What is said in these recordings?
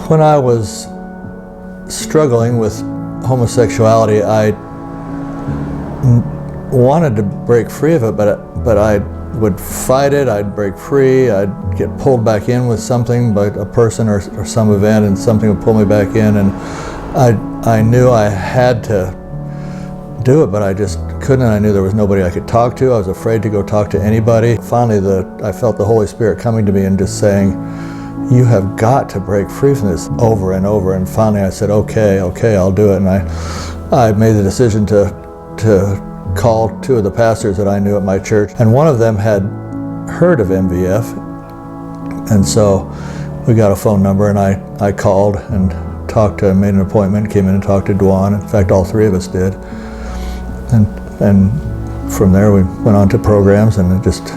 When I was struggling with homosexuality, I wanted to break free of it, but I would fight it. I'd break free. I'd get pulled back in with something, like a person or some event, and something would pull me back in. And I knew I had to do it, but I just couldn't. And I knew there was nobody I could talk to. I was afraid to go talk to anybody. Finally, I felt the Holy Spirit coming to me and just saying, "You have got to break free from this," over and over. And finally, I said, "Okay, I'll do it." And I made the decision to call two of the pastors that I knew at my church, and one of them had heard of MVF, and so we got a phone number, and I called and talked to him, made an appointment, came in and talked to Dwan. In fact, all three of us did, and from there we went on to programs, and it just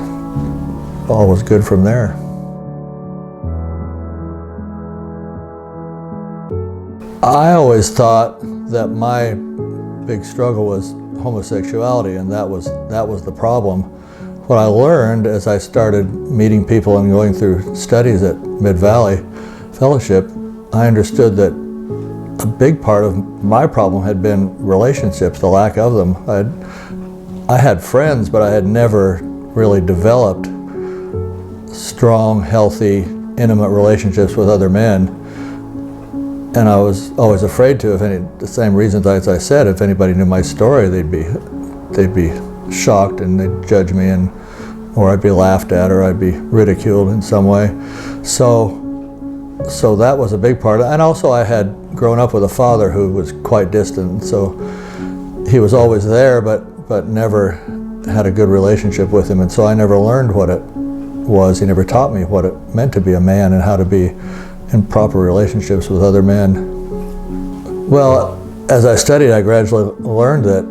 all was good from there. I always thought that my big struggle was homosexuality, and that was the problem. What I learned as I started meeting people and going through studies at Mid-Valley Fellowship, I understood that a big part of my problem had been relationships, the lack of them. I had friends, but I had never really developed strong, healthy, intimate relationships with other men. And I was always afraid to, the same reasons as I said, if anybody knew my story, they'd be shocked and they'd judge me, or I'd be laughed at, or I'd be ridiculed in some way. So that was a big part. And also I had grown up with a father who was quite distant, so he was always there, but never had a good relationship with him. And so I never learned what it was. He never taught me what it meant to be a man and how to be in proper relationships with other men. Well, as I studied, I gradually learned that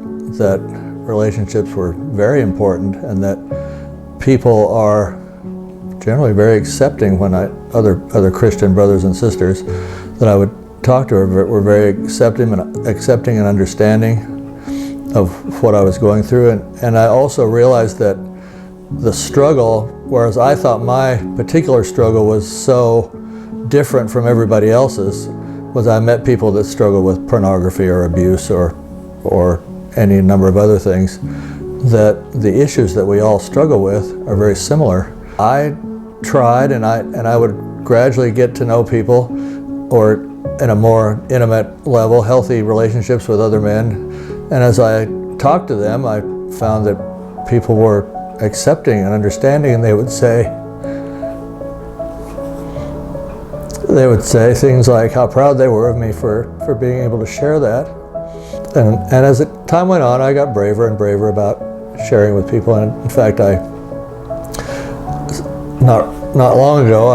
relationships were very important, and that people are generally very accepting. When other Christian brothers and sisters that I would talk to were very accepting and understanding of what I was going through. And I also realized that the struggle, whereas I thought my particular struggle was so different from everybody else's, was I met people that struggled with pornography or abuse or any number of other things, that the issues that we all struggle with are very similar. I tried, and I would gradually get to know people, or in a more intimate level, healthy relationships with other men. And as I talked to them, I found that people were accepting and understanding, and they would say things like how proud they were of me for being able to share that. And as time went on, I got braver and braver about sharing with people. And in fact, not long ago,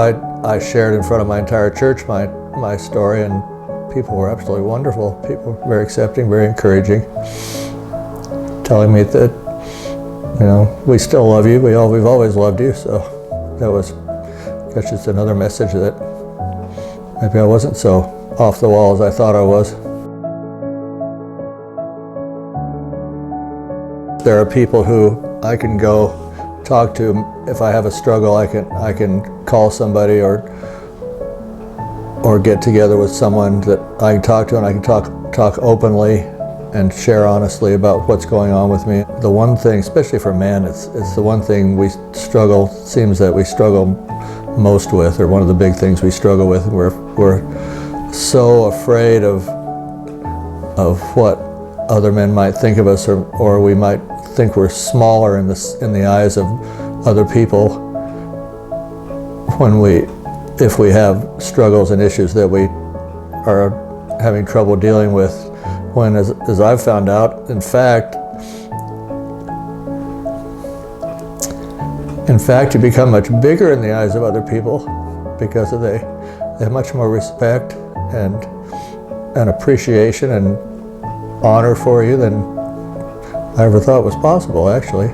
I shared in front of my entire church my story, and people were absolutely wonderful. People were very accepting, very encouraging, telling me that, we still love you. We've always loved you. So that was, I guess, just another message that maybe I wasn't so off the wall as I thought I was. There are people who I can go talk to if I have a struggle. I can call somebody or get together with someone that I can talk to, and I can talk openly and share honestly about what's going on with me. The one thing, especially for men, it's the one thing seems that we struggle most with, or one of the big things we struggle with. We're so afraid of what other men might think of us, or we might think we're smaller in the eyes of other people if we have struggles and issues that we are having trouble dealing with. When, as I've found out, in fact, you become much bigger in the eyes of other people, because they have much more respect and appreciation and honor for you than I ever thought was possible, actually.